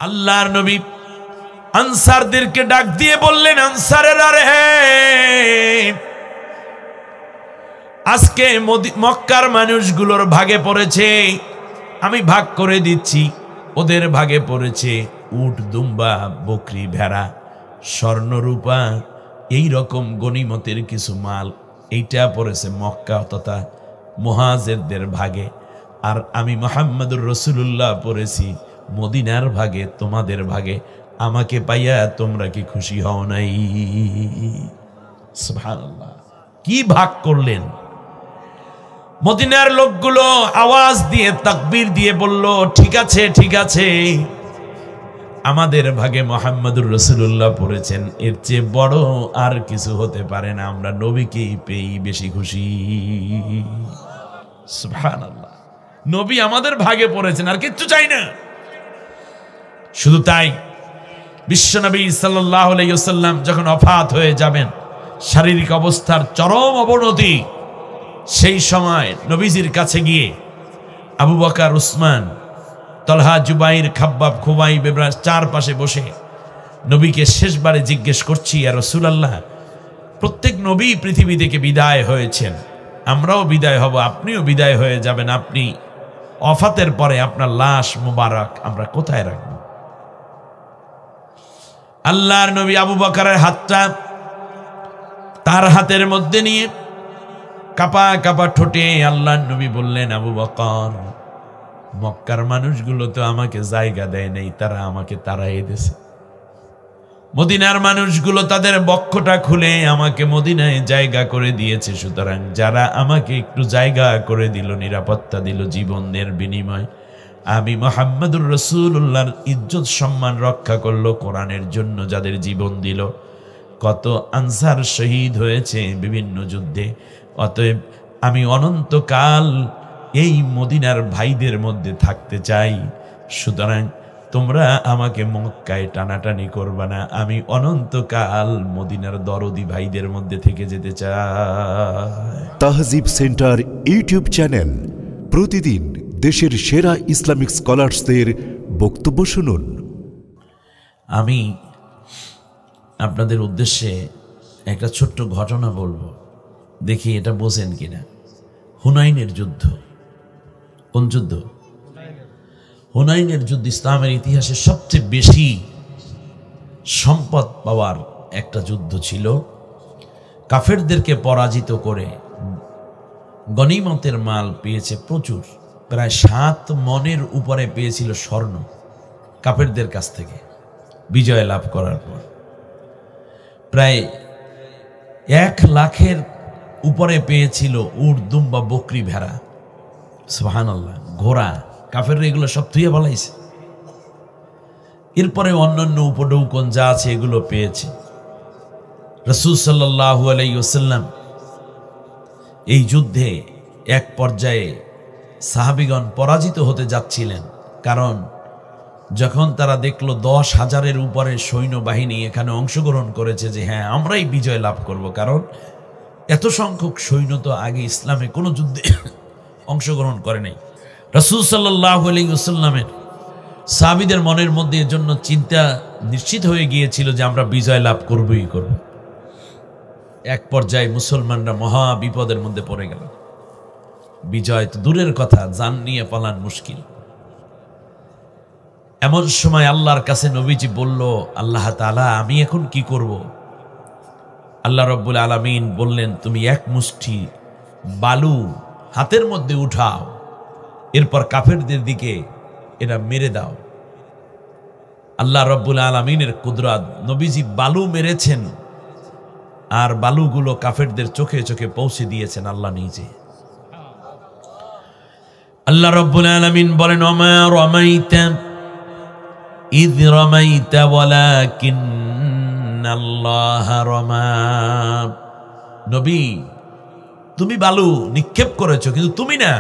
আল্লাহর নবী আনসারদেরকে ডাক দিয়ে বললেন, আনসারেরা রে, আজকে মক্কার মানুষগুলোর ভাগে পড়েছে, আমি ভাগ করে দিচ্ছি। ওদের ভাগে পড়েছে উট, দুম্বা, বকরি, ভেড়া, স্বর্ণ, রূপা, এই রকম গনিমতের কিছু মাল। এইটা পড়েছে মক্কা তথা মুহাজিরদের ভাগে। আর আমি মুহাম্মদুর রাসূলুল্লাহ পড়েছি মদিনার ভাগে, তোমাদের ভাগে। আমাকে পাইয়া তোমরা কি খুশি হও নাই? সুবহানাল্লাহ, কি ভাগ করলেন! মদিনার লোকগুলো আওয়াজ দিয়ে তাকবীর দিয়ে বলল, ঠিক আছে, ঠিক আছে, আমাদের ভাগে মুহাম্মদুর রাসূলুল্লাহ পড়েছেন, এর চেয়ে বড় আর কিছু হতে পারে না, আমরা নবীকেই পেয়ে বেশি খুশি। সুবহানাল্লাহ, নবী আমাদের ভাগে পড়েছেন, আর কিচ্ছু চাই না। শুধু তাই, বিশ্বনবী সাল্লাল্লাহু আলাইহি ওয়াসাল্লাম যখন ওফাত হয়ে যাবেন, শারীরিক অবস্থার চরম অবনতি, সেই সময় নবীজির কাছে গিয়ে আবু বকর, উসমান, তলহা, জুবাইর, খাব্বাব, খুবাইব চারপাশে বসে নবীকে শেষবারে জিজ্ঞেস করছি, ইয়া রাসূলুল্লাহ, প্রত্যেক নবী পৃথিবী থেকে বিদায় হয়েছেন, আমরাও বিদায় হব, আপনিও বিদায় হয়ে যাবেন, আপনি ওফাতের পরে আপনার লাশ মুবারক আমরা কোথায় রাখব? আল্লাহর নবী আবু বকরের হাতটা তার হাতের মধ্যে নিয়ে কাপা কাপা ঠোঁটে আল্লাহর নবী বললেন, আবু বকর, মক্কার মানুষগুলো তো আমাকে জায়গা দেয় নাই, তারা আমাকে তাড়াই দিয়েছে। মদিনার মানুষগুলো তাদের বক্ষটা খুলে আমাকে মদিনায় জায়গা করে দিয়েছে। সুতরাং যারা আমাকে একটু জায়গা করে দিল, নিরাপত্তা দিল জীবনের বিনিময়, আমি মুহাম্মদুর রাসূলুল্লাহর ইজ্জত সম্মান রক্ষা করলো, কোরআনের জন্য যাদের জীবন দিল, কত আনসার শহীদ হয়েছে বিভিন্ন যুদ্ধে। অতএব আমি অনন্তকাল এই মদিনার ভাইদের মধ্যে থাকতে চাই। সুতরাং তোমরা আমাকে মক্কায় টানাটানি করবা না, আমি অনন্তকাল মদিনার দরদি ভাইদের মধ্যে থেকে যেতে চাই। তাহজিব সেন্টার ইউটিউব চ্যানেল, প্রতিদিন দেশের সেরা ইসলামিক স্কলারসদের বক্তব্য শুনুন। আমি আপনাদের উদ্দেশ্যে একটা ছোট্ট ঘটনা বলবো, দেখি এটা বোঝেন কিনা। হুনাইনের যুদ্ধ। কোন যুদ্ধ? হুনাইনের যুদ্ধ ইসলামের ইতিহাসে সবচেয়ে বেশি সম্পদ পাওয়ার একটা যুদ্ধ ছিল। কাফেরদেরকে পরাজিত করে গনিমতের মাল পেয়েছে প্রচুর, প্রায় 7 মণের উপরে পেয়েছিল স্বর্ণ কাফেরদের কাছ থেকে বিজয় লাভ করার পর। প্রায় 1 লাখের উপরে পেয়েছিল উট, দুম্বা, বকরি, ভেড়া, সুবহানাল্লাহ, ঘোড়া। কাফেররা এগুলো সব থুয়ে বলাইছে। এরপরে অন্যান্য উপঢৌকন যা আছে এগুলো পেয়েছে। রাসূল সাল্লাল্লাহু আলাইহি ওয়াসাল্লাম এই যুদ্ধে এক পর্যায়ে সাহাবীগণ পরাজিত হতে যাচ্ছিলেন, কারণ যখন তারা দেখলো 10,000-এর উপরে সৈন্যবাহিনী এখানে অংশগ্রহণ করেছে, যে হ্যাঁ আমরাই বিজয় লাভ করব, কারণ এত সংখ্যক সৈন্য তো আগে ইসলামে কোনো যুদ্ধে অংশগ্রহণ করে নাই। রাসূল সাল্লাল্লাহু আলাইহি ওয়াসাল্লামের সাহাবীদের মনের মধ্যে এর জন্য চিন্তা নিশ্চিত হয়ে গিয়েছিল যে আমরা বিজয় লাভ করবই করব। এক পর্যায়ে মুসলমানরা মহা বিপদের মধ্যে পড়ে গেল। বিজয় তো দূরের কথা, জান নিয়ে পালান মুশকিল। এমন সময় আল্লাহর কাছে নবীজি বলল, আল্লাহ তাআলা, আমি এখন কি করব? আল্লাহ রাব্বুল আলামিন বললেন, তুমি 1 মুষ্টি বালু হাতের মধ্যে উঠাও, এরপর কাফেরদের দিকে এটা মেরে দাও। আল্লাহ রাব্বুল আলামিনের কুদরত, নবীজি বালু মেরেছেন আর বালুগুলো কাফেরদের চোখে চোখে পৌঁছে দিয়েছেন আল্লাহ নিজে। আল্লাহ রাব্বুল আলামিন বলেন, ওমা রামাইতা ইয রামাইতা ওয়ালাকিন্নাল্লাহ রামা। নবী, তুমি বালু নিক্ষেপ করেছো, কিন্তু তুমি না,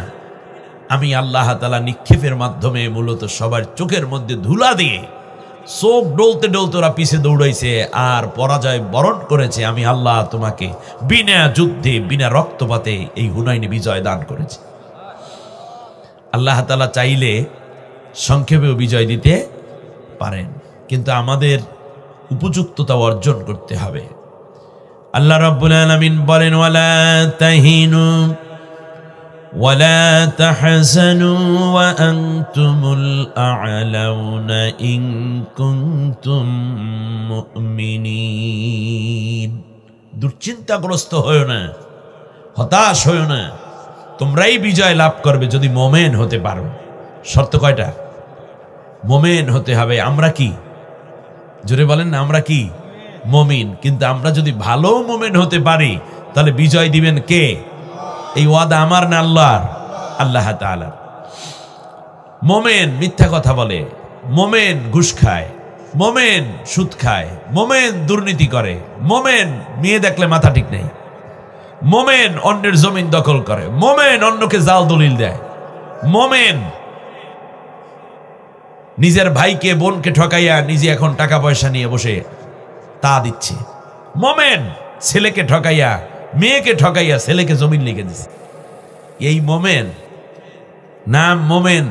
আমি আল্লাহ তাআলা নিক্ষেপের মাধ্যমে মূলত সবার চোখের মধ্যে ধুলা দিয়ে চোখ ডলতে ডলতে ওরা পিছে দৌড়াইছে আর পরাজয় বরণ করেছে। আমি আল্লাহ তোমাকে বিনা যুদ্ধে, বিনা রক্তপাতে এই হুনাইনে বিজয় দান করেছি। আল্লাহ তাআলা চাইলে সংক্ষেপেও বিজয় দিতে পারেন, কিন্তু আমাদের উপযুক্ততা অর্জন করতে হবে। আল্লাহ রাব্বুল আলামিন বলেন, ওয়ালা তাহিনু ওয়ালা তাহজানু ওয়া আনতুমুল আ'লাউনা ইন কুনতুম মুমিনিন। দুশ্চিন্তাগ্রস্ত হয়ো না, হতাশ হয়ো না, তোমরাই বিজয় লাভ করবে যদি মোমেন হতে পারো। শর্ত কয়টা? মোমেন হতে হবে। আমরা কি? জোরে বলেন না, আমরা কি? মুমিন। কিন্তু আমরা যদি ভালো মোমেন হতে পারি তাহলে বিজয় দিবেন কে? এই ওয়াদা আমার না আল্লাহর? আল্লাহ তাআলার। মোমেন মিথ্যা কথা বলে, মোমেন ঘুষ খায়, মোমেন সুদ খায়, মোমেন দুর্নীতি করে, মোমেন মেয়ে দেখলে মাথা ঠিক নেই, মোমেন অন্যের জমিন দখল করে, মোমেন অন্যকে জাল দলিল দেয়, মোমেন নিজের ভাইকে বোনকে ঠকাইয়া নিজে এখন টাকা পয়সা নিয়ে বসে তা দিচ্ছে, মোমেন ছেলেকে ঠকাইয়া মেয়েকে ঠকাইয়া ছেলেকে জমিন লিখে দিচ্ছে। এই মোমেন নাম মোমেন,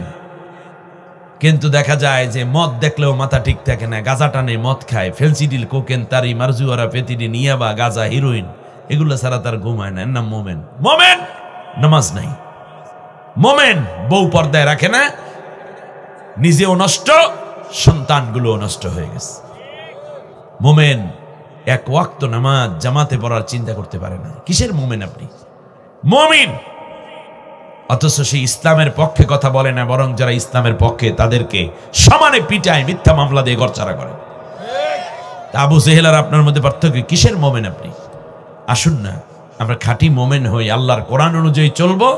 কিন্তু দেখা যায় যে মদ দেখলেও মাথা ঠিক থাকে না, গাঁজা টানে, মদ খায়, ফেলসিডিল, কোকেন, তারি, মারজুয়ারা, পেতিডিন, ইয়াবা, গাঁজা, হিরোইন, এগুলো ছাড়া তার ঘুমায় না। এর নাম মোমেন। মোমেন নামাজ নাই, মোমেন বউ পর্দায় রাখে না, নিজেও নষ্ট, সন্তানগুলোও নষ্ট হয়ে গেছে। মোমেন এক ওয়াক্ত নামাজ জামাতে পড়ার চিন্তা করতে পারে না। কিসের মোমেন আপনি? মুমিন। অথচ সেই ইসলামের পক্ষে কথা বলে না, বরং যারা ইসলামের পক্ষে তাদেরকে সমানে পিটায়, মিথ্যা মামলা দিয়ে গড়চারা করে। আবু জেহেল আর আপনার মধ্যে পার্থক্য কিসের মোমেন আপনি? আসুন না আমরা খাঁটি মোমেন হই, আল্লাহর কোরআন অনুযায়ী চলবো,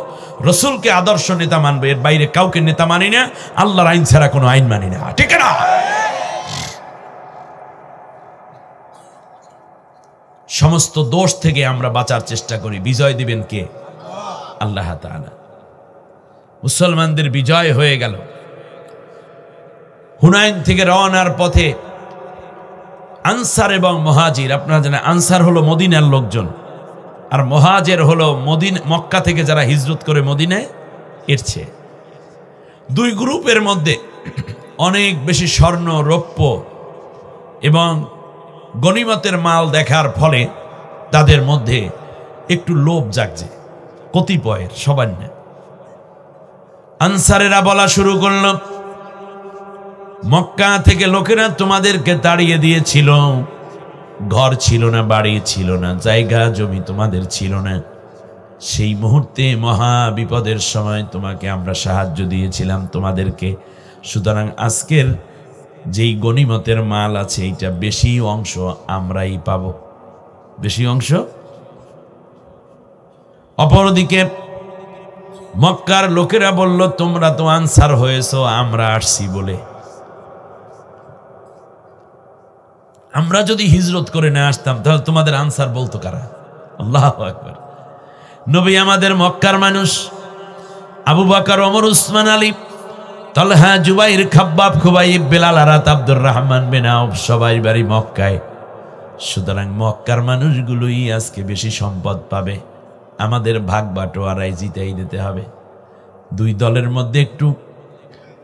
রসুলকে আদর্শ নেতা মানবো, এর বাইরে কাউকে নেতা মানি না, আল্লাহর আইন ছাড়া কোনো আইন মানি না। ঠিক না? সমস্ত দোষ থেকে আমরা বাঁচার চেষ্টা করি। বিজয় দিবেন কে? আল্লাহ তাআলা। মুসলমানদের বিজয় হয়ে গেল। হুনাইন থেকে রওনার পথে আনসার এবং মুহাজির, আপনারা জানেন আনসার হলো মদিনার লোকজন, আর মুহাজির হলো মক্কা থেকে যারা হিজরত করে মদিনায় এসেছে। দুই গ্রুপের মধ্যে অনেক বেশি স্বর্ণ, রৌপ্য এবং গনিমতের মাল দেখার ফলে তাদের মধ্যে একটু লোভ জাগছে, কতিপয়ের, সবার না। আনসারেরা বলা শুরু করল, মক্কা থেকে লোকেরা তোমাদেরকে তাড়িয়ে দিয়েছিল, ঘর ছিল না, বাড়ি ছিল না, জায়গা জমি তোমাদের ছিল না। সেই মুহূর্তে মহা বিপদের সময় তোমাকে আমরা সাহায্য দিয়েছিলাম তোমাদেরকে। সুতরাং আজকের যেই গনিমতের মাল আছে এইটা বেশি অংশ আমরাই পাবো, বেশি অংশ। অপরদিকে মক্কার লোকেরা বলল, তোমরা তো আনসার হয়েছো, আমরা আসছি বলে, আমরা যদি হিজরত করে না আসতাম তাহলে তোমাদের আনসার বলতো কারা? আল্লাহু আকবার। নবী আমাদের মক্কার মানুষ, আবু বকর, ওমর, উসমান, আলী, তালহা, জুবাইর, খাব্বাব, খুবাইব, বেলাল, আরাত, আব্দুর রহমান বিন আউফ সবাই বাড়ি মক্কায়। সুতরাং মক্কার মানুষগুলোই আজকে বেশি সম্পদ পাবে, আমাদের ভাগ বাটোয়ারাই জিতাই দিতে হবে। দুই দলের মধ্যে একটু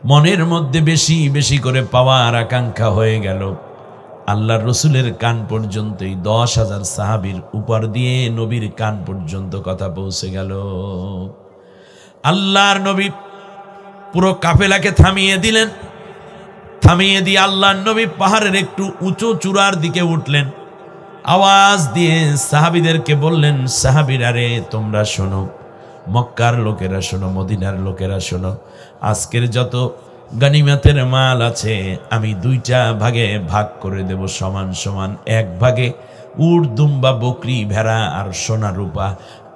মনের মধ্যে বেশি বেশি করে পাওয়ার আকাঙ্ক্ষা হয়ে গেল। আল্লাহর রসুলের কান পর্যন্তই 10,000 সাহাবীর উপর দিয়ে নবীর কান পর্যন্ত কথা পৌঁছে গেল। আল্লাহর নবী পুরো কাফেলাকে থামিয়ে দিলেন। থামিয়ে দিয়ে আল্লাহর নবী পাহাড়ের একটু উঁচু চূড়ার দিকে উঠলেন। আওয়াজ দিয়ে সাহাবীদেরকে বললেন, সাহাবীরা রে, তোমরা শোনো, মক্কার লোকেরা শোনো, মদিনার লোকেরা শোনো, আজকের যত গনিমতের মাল আছে আমি 2টা ভাগে ভাগ করে দেব, সমান সমান। এক ভাগে উট, দুম্বা, বকরি, ভেড়া আর সোনা রূপা,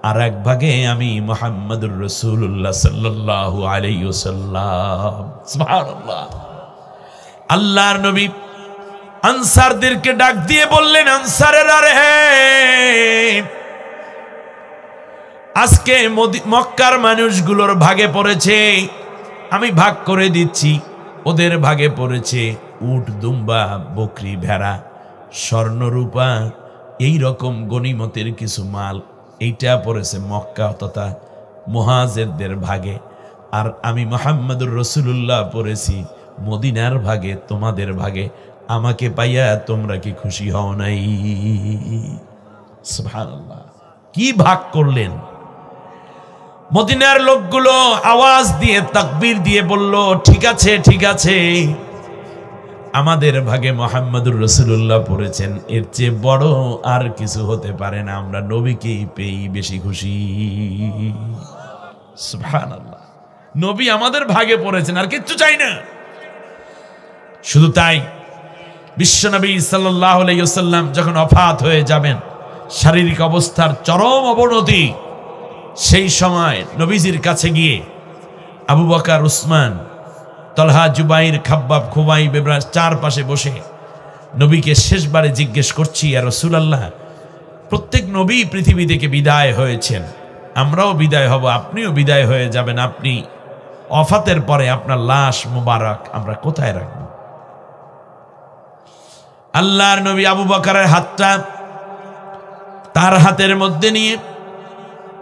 আর এক ভাগে আমি মুহাম্মদুর রাসূলুল্লাহ সাল্লাল্লাহু আলাইহি ওয়াসাল্লাম। সুবহানাল্লাহ। আল্লাহর নবী আনসারদেরকে ডাক দিয়ে বললেন, আনসারেরা রে, আজকে মক্কার মানুষগুলোর ভাগে পড়েছে, আমি ভাগ করে দিচ্ছি। ওদের ভাগে পড়েছে উট, দুম্বা, বকরি, ভেড়া, স্বর্ণ, রূপা, এই রকম গনিমতের কিছু মাল। এইটা পড়েছে মক্কা তথা মুহাজিরদের ভাগে। আর আমি মুহাম্মদুর রাসূলুল্লাহ পড়েছি মদিনার ভাগে, তোমাদের ভাগে আমাকে পাইয়া তোমরা কি খুশি হও নাই? সুবহানাল্লাহ, কি ভাগ করলেন! মদিনার লোকগুলো আওয়াজ দিয়ে তাকবীর দিয়ে বলল, ঠিক আছে ঠিক আছে, আমাদের ভাগে মুহাম্মদুর রাসূলুল্লাহ পড়েছেন, এর চেয়ে বড় আর কিছু হতে পারে না, আমরা নবীকেই পেয়ে বেশি খুশি। সুবহানাল্লাহ, নবী আমাদের ভাগে পড়েছেন, আর কিচ্ছু চাই না। শুধু তাই, বিশ্বনবী সাল্লাল্লাহু আলাইহি ওয়াসাল্লাম যখন ওফাত হয়ে যাবেন, শারীরিক অবস্থার চরম অবনতি, সেই সময় নবীজির কাছে গিয়ে আবু বকর, উসমান, তলহা, জুবাইর, খাব্বাব, খুবাইব ইবরাস চারপাশে বসে নবীকে শেষবারে জিজ্ঞেস করছি, ইয়া রাসূলুল্লাহ, প্রত্যেক নবী পৃথিবী থেকে বিদায় হয়েছেন, আমরাও বিদায় হব, আপনিও বিদায় হয়ে যাবেন, আপনি ওফাতের পরে আপনার লাশ মুবারক আমরা কোথায় রাখব? আল্লাহর নবী আবু বকরের হাতটা তার হাতের মধ্যে নিয়ে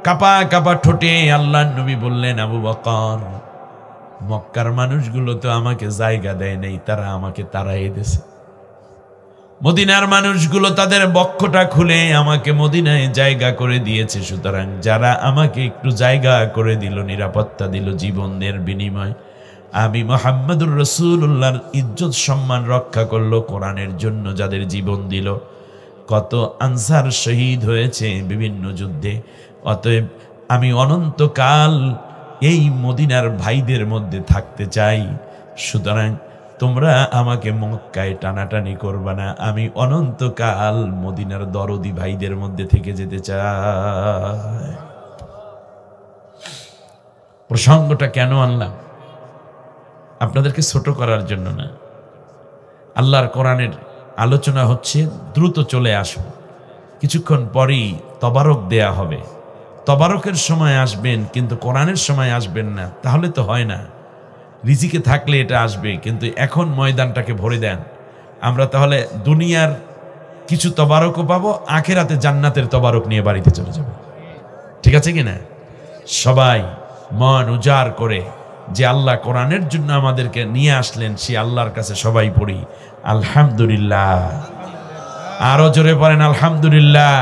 কাপা কাপা ঠোঁটে আল্লাহর নবী বললেন, আবু বকর, মক্কার মানুষগুলো তো আমাকে জায়গা দেয় নাই, তারা আমাকে তাড়াই দিয়েছে। মদিনার মানুষগুলো তাদের বক্ষটা খুলে আমাকে মদিনায় জায়গা করে দিয়েছে, সুতরাং যারা আমাকে একটু জায়গা করে দিল, নিরাপত্তা দিল জীবনের বিনিময়, আমি মুহাম্মদুর রাসূলুল্লাহর ইজ্জত সম্মান রক্ষা করলো, কোরআনের জন্য যাদের জীবন দিল, কত আনসার শহীদ হয়েছে বিভিন্ন যুদ্ধে, অতএব আমি অনন্তকাল এই মদিনার ভাইদের মধ্যে থাকতে চাই, সুতরাং তোমরা আমাকে মক্কায় টানাটানি করবা না, আমি অনন্তকাল মদিনার দরদি ভাইদের মধ্যে থেকে যেতে চাই। প্রসঙ্গটা কেন আনলাম? আপনাদেরকে ছোট করার জন্য না। আল্লাহর কোরআনের আলোচনা হচ্ছে, দ্রুত চলে আসুন, কিছুক্ষণ পরেই তবারক দেয়া হবে। তবারকের সময় আসবেন, কিন্তু কোরআনের সময় আসবেন না, তাহলে তো হয় না। রিজিকে থাকলে এটা আসবে, কিন্তু এখন ময়দানটাকে ভরে দেন, আমরা তাহলে দুনিয়ার কিছু তবারকও পাবো, আখিরাতে জান্নাতের তবারক নিয়ে বাড়িতে চলে যাব। ঠিক আছে কিনা? সবাই মন উজাড় করে যে আল্লাহ কোরআনের জন্য আমাদেরকে নিয়ে আসলেন, সে আল্লাহর কাছে সবাই পড়ি আলহামদুলিল্লাহ। আরো জোরে পড়েন আলহামদুলিল্লাহ।